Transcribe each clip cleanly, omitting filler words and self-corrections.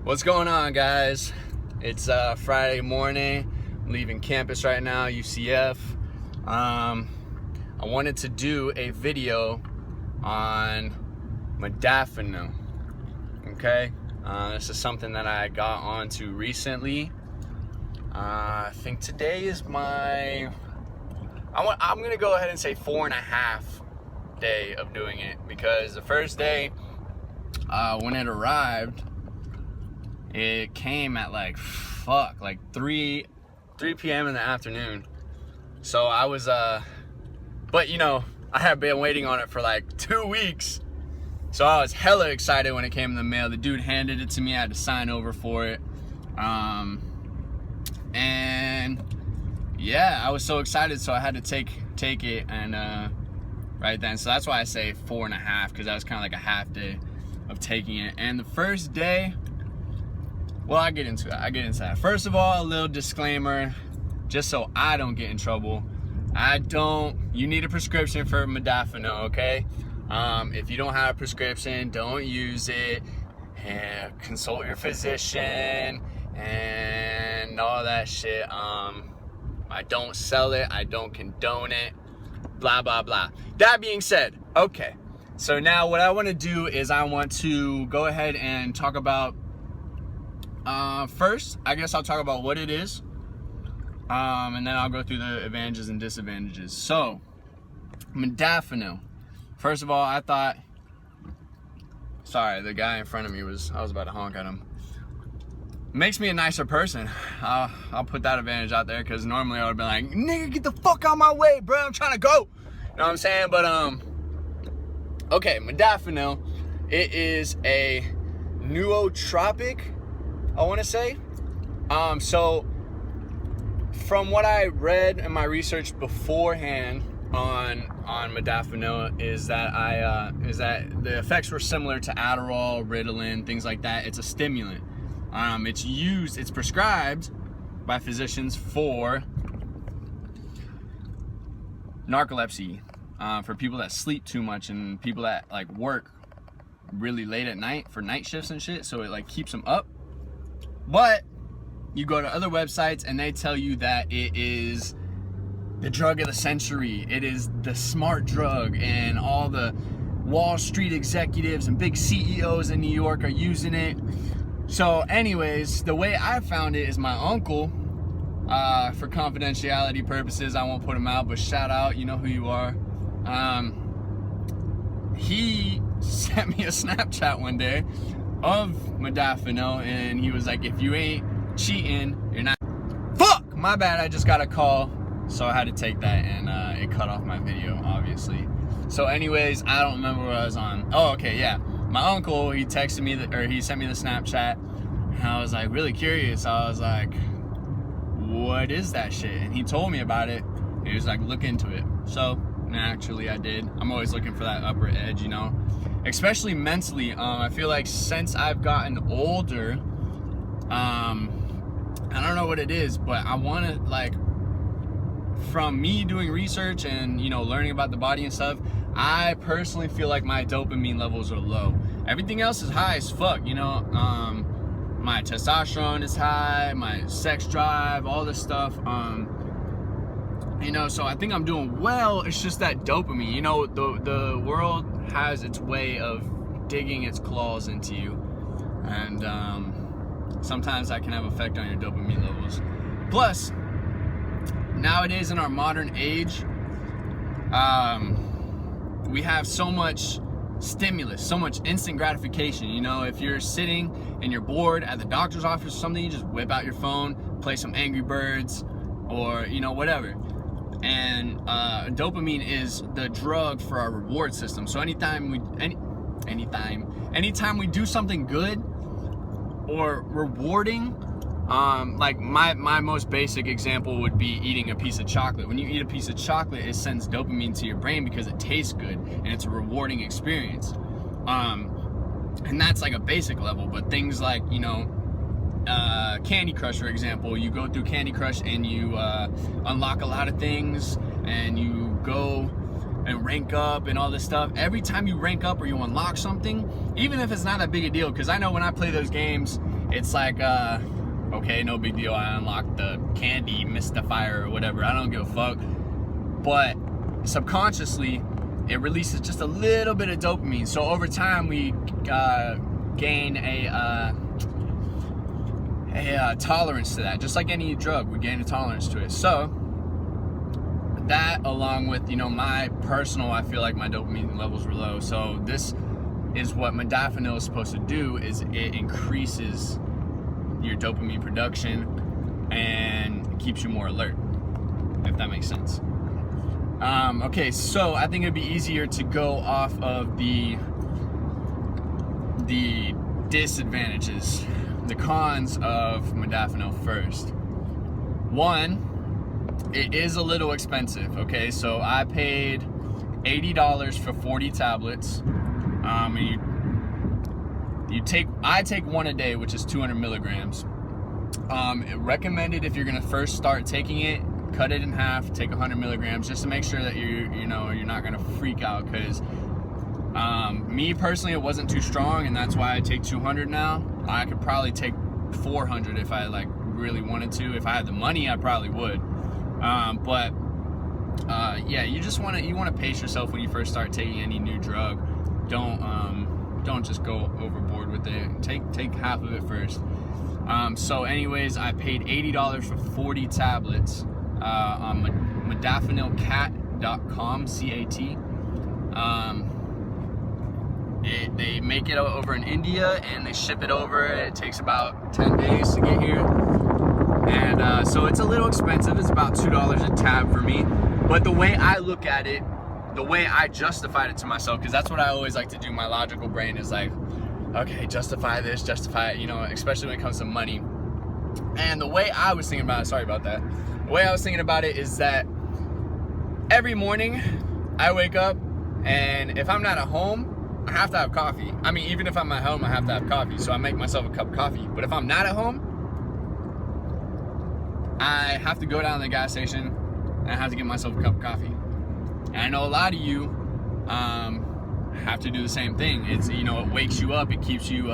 What's going on, guys? It's Friday morning. I'm leaving campus right now, UCF. I wanted to do a video on modafinil. Okay, this is something that I got onto recently. I think today is my. I'm gonna go ahead and say 4.5 day of doing it, because the first day, when it arrived, it came at like 3 p.m. in the afternoon. So I was but you know, I had been waiting on it for like 2 weeks. So I was hella excited when it came in the mail. The dude handed it to me. I had to sign over for it. And yeah, I was so excited, so I had to take it and right then. So that's why I say 4.5, because that was kind of like a half day of taking it. And the first day, well, I get into that. First of all, a little disclaimer, just so I don't get in trouble. You need a prescription for modafinil, okay? If you don't have a prescription, don't use it. And consult your physician and all that shit. I don't sell it. I don't condone it. Blah, blah, blah. That being said, okay. So now what I want to do is I want to go ahead and talk about, first, I guess I'll talk about what it is. And then I'll go through the advantages and disadvantages. So, modafinil. First of all, I thought, sorry, the guy in front of me I was about to honk at him. Makes me a nicer person. I'll put that advantage out there, because normally I would be like, nigga, get the fuck out my way, bro, I'm trying to go. You know what I'm saying? But, okay, modafinil, it is a nootropic, I want to say. So from what I read in my research beforehand on modafinil is that the effects were similar to Adderall, Ritalin, things like that. It's a stimulant. It's prescribed by physicians for narcolepsy, for people that sleep too much and people that like work really late at night for night shifts and shit. So it like keeps them up. But you go to other websites and they tell you that it is the drug of the century. It is the smart drug, and all the Wall Street executives and big CEOs in New York are using it. So anyways, the way I found it is my uncle, for confidentiality purposes, I won't put him out, but shout out, you know who you are. He sent me a Snapchat one day of modafinil, and he was like, if you ain't cheating, you're not. Fuck! My bad, I just got a call, so I had to take that, and it cut off my video, obviously. So anyways, I don't remember what I was on. Oh, okay, yeah. My uncle, he texted me, he sent me the Snapchat, and I was like really curious. I was like, what is that shit? And he told me about it. He was like, look into it. So naturally I did. I'm always looking for that upper edge, you know, especially mentally. I feel like since I've gotten older, I don't know what it is, but I want to, like, from me doing research and, you know, learning about the body and stuff, I personally feel like my dopamine levels are low. Everything else is high as fuck, you know. My testosterone is high, my sex drive, all this stuff. You know, so I think I'm doing well. It's just that dopamine, you know, the world has its way of digging its claws into you, and sometimes that can have effect on your dopamine levels. Plus, nowadays in our modern age, we have so much stimulus, so much instant gratification. You know, if you're sitting and you're bored at the doctor's office or something, you just whip out your phone, play some Angry Birds, or, you know, whatever. And dopamine is the drug for our reward system. So anytime we do something good or rewarding, like my most basic example would be eating a piece of chocolate. When you eat a piece of chocolate, it sends dopamine to your brain because it tastes good and it's a rewarding experience. And that's like a basic level. But things like, you know, Candy Crush, for example, you go through Candy Crush and you unlock a lot of things, and you go and rank up and all this stuff. Every time you rank up or you unlock something, even if it's not that big a deal, because I know when I play those games it's like, okay, no big deal. I unlocked the candy mystifier or whatever. I don't give a fuck. But subconsciously, it releases just a little bit of dopamine. So over time, we gain a tolerance to that. Just like any drug, we gain a tolerance to it. So that, along with, you know, my personal, I feel like my dopamine levels were low. So this is what modafinil is supposed to do, is it increases your dopamine production and keeps you more alert, if that makes sense. Okay, so I think it'd be easier to go off of the disadvantages, the cons of modafinil first. One, it is a little expensive, okay? So I paid $80 for 40 tablets. I take one a day, which is 200 milligrams. Recommended if you're gonna first start taking it, cut it in half, take 100 milligrams, just to make sure that you're not gonna freak out. Because me personally, it wasn't too strong, and that's why I take 200 now. I could probably take 400 if I like really wanted to. If I had the money, I probably would. Yeah, you want to pace yourself when you first start taking any new drug. Don't just go overboard with it. Take half of it first. So anyways, I paid $80 for 40 tablets on modafinilcat.com, C-A-T. They make it over in India and they ship it over. It takes about 10 days to get here. And so it's a little expensive. It's about $2 a tab for me. But the way I look at it, the way I justified it to myself, because that's what I always like to do. My logical brain is like, okay, justify this, justify it, you know, especially when it comes to money. And the way I was thinking about it, sorry about that. The way I was thinking about it is that every morning I wake up, and if I'm not at home, I have to have coffee. I mean, even if I'm at home, I have to have coffee. So I make myself a cup of coffee. But if I'm not at home, I have to go down to the gas station and I have to get myself a cup of coffee. And I know a lot of you have to do the same thing. It's, you know, it wakes you up, it keeps you,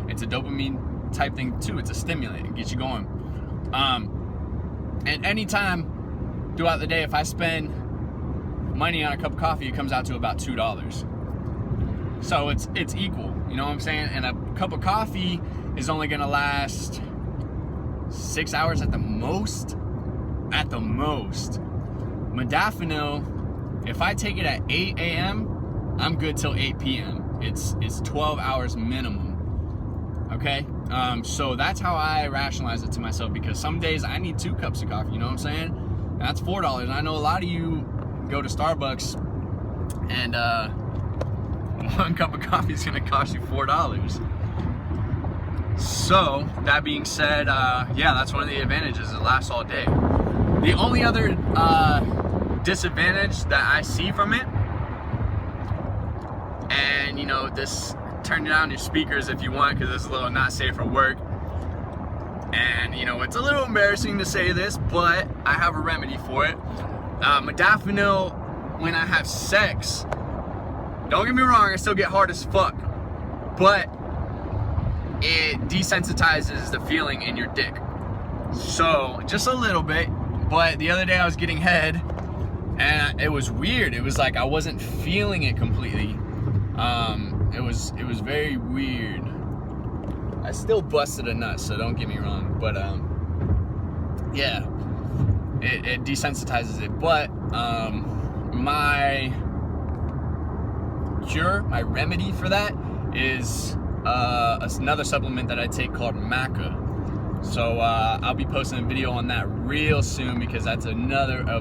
it's a dopamine type thing too. It's a stimulant, it gets you going. And anytime throughout the day, if I spend money on a cup of coffee, it comes out to about $2. So it's equal, you know what I'm saying? And a cup of coffee is only gonna last 6 hours at the most. At the most. Modafinil, if I take it at 8 a.m., I'm good till 8 p.m. It's 12 hours minimum. Okay? So that's how I rationalize it to myself, because some days I need 2 cups of coffee, you know what I'm saying? And that's $4. And I know a lot of you go to Starbucks and one cup of coffee is gonna cost you $4. So that being said, yeah, that's one of the advantages. It lasts all day. The only other disadvantage that I see from it, and you know, this, turn down your speakers if you want, because it's a little not safe for work. And you know, it's a little embarrassing to say this, but I have a remedy for it. Modafinil, when I have sex, don't get me wrong, I still get hard as fuck, but it desensitizes the feeling in your dick. So, just a little bit. But the other day I was getting head, and it was weird. It was like I wasn't feeling it completely. It was very weird. I still busted a nut, so don't get me wrong. But yeah, it desensitizes it. But my cure, my remedy for that is another supplement that I take called Maca. So I'll be posting a video on that real soon, because that's a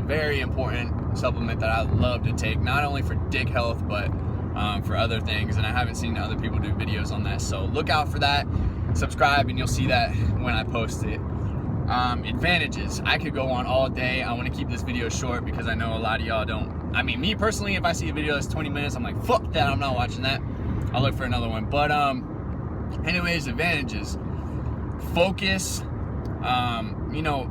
very important supplement that I love to take, not only for dick health, but for other things. And I haven't seen other people do videos on that, so look out for that. Subscribe and you'll see that when I post it. Advantages, I could go on all day. I want to keep this video short because I know a lot of y'all don't. I mean, me personally, if I see a video that's 20 minutes, I'm like, fuck that, I'm not watching that. I'll look for another one. But anyways, advantages. Focus. You know,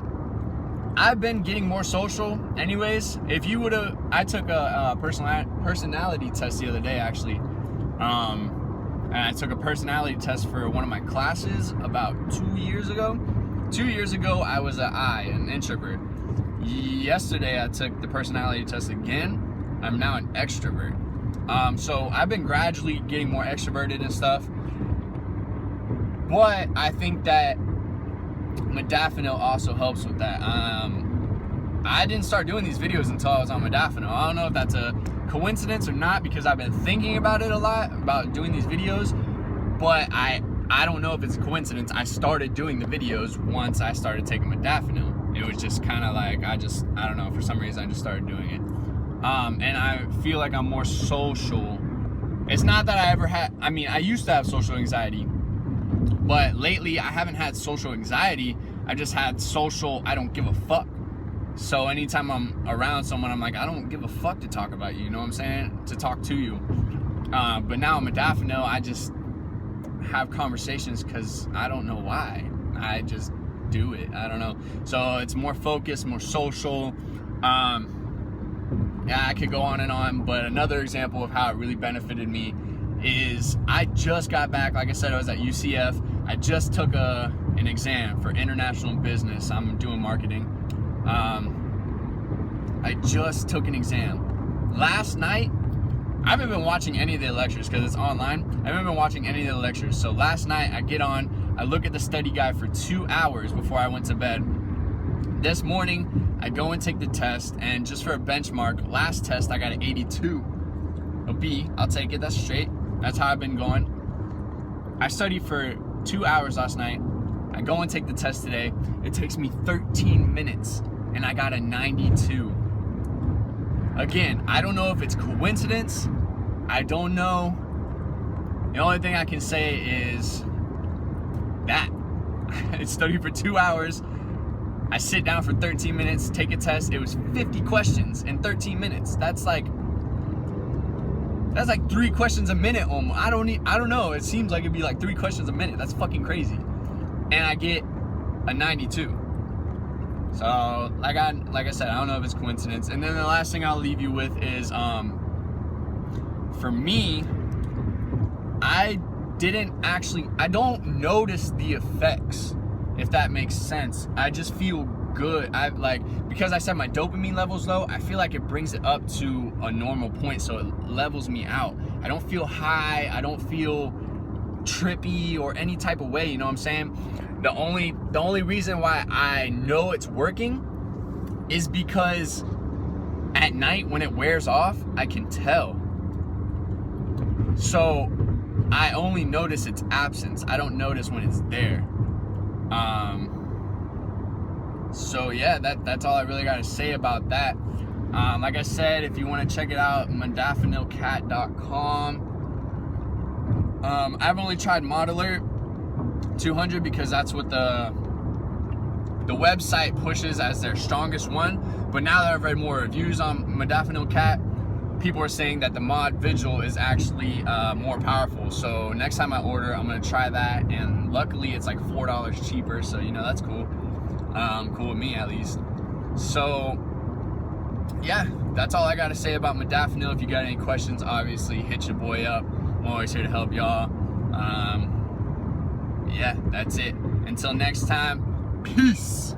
I've been getting more social anyways. If you would have, I took a personality test the other day actually. and I took a personality test for one of my classes about 2 years ago. 2 years ago, I was an introvert. Yesterday, I took the personality test again. I'm now an extrovert. So I've been gradually getting more extroverted and stuff. But I think that modafinil also helps with that. I didn't start doing these videos until I was on modafinil. I don't know if that's a coincidence or not, because I've been thinking about it a lot, about doing these videos, but I don't know if it's a coincidence. I started doing the videos once I started taking modafinil. It was just kind of like, I don't know, for some reason I just started doing it. And I feel like I'm more social. It's not that I ever had, I mean, I used to have social anxiety, but lately I haven't had social anxiety. I just had social, I don't give a fuck. So anytime I'm around someone, I'm like, I don't give a fuck to talk about you, you know what I'm saying? To talk to you. But now modafinil, I just have conversations because I don't know why. I just do it. I don't know. So it's more focused, more social. Yeah, I could go on and on, but another example of how it really benefited me is I just got back. Like I said, I was at UCF. I just took an exam for international business. I'm doing marketing. I just took an exam. Last night, I haven't been watching any of the lectures because it's online. I haven't been watching any of the lectures. So last night, I get on, I look at the study guide for 2 hours before I went to bed. This morning, I go and take the test, and just for a benchmark, last test I got an 82. A B, I'll take it, that's straight. That's how I've been going. I studied for 2 hours last night. I go and take the test today. It takes me 13 minutes, and I got a 92. Again, I don't know if it's coincidence. I don't know. The only thing I can say is that I studied for 2 hours. I sit down for 13 minutes, take a test. It was 50 questions in 13 minutes. That's like 3 questions a minute almost. I don't know. It seems like it'd be like 3 questions a minute. That's fucking crazy. And I get a 92. So like I said, I don't know if it's coincidence. And then the last thing I'll leave you with is, for me, I don't notice the effects, if that makes sense. I just feel good. Because I said my dopamine level's low, I feel like it brings it up to a normal point, so it levels me out. I don't feel high, I don't feel trippy or any type of way, you know what I'm saying? The only reason why I know it's working is because at night when it wears off, I can tell. So I only notice its absence. I don't notice when it's there. So yeah, that's all I really got to say about that. Like I said, if you want to check it out, modafinilcat.com. I've only tried Mod Alert 200 because that's what the website pushes as their strongest one. But now that I've read more reviews on Modafinil Cat, people are saying that the Mod Vigil is actually more powerful. So next time I order, I'm gonna try that, and luckily it's like $4 cheaper, so you know, that's cool. Cool with me at least. So yeah, that's all I gotta say about modafinil. If you got any questions, obviously hit your boy up. I'm always here to help y'all. Yeah, that's it. Until next time, peace.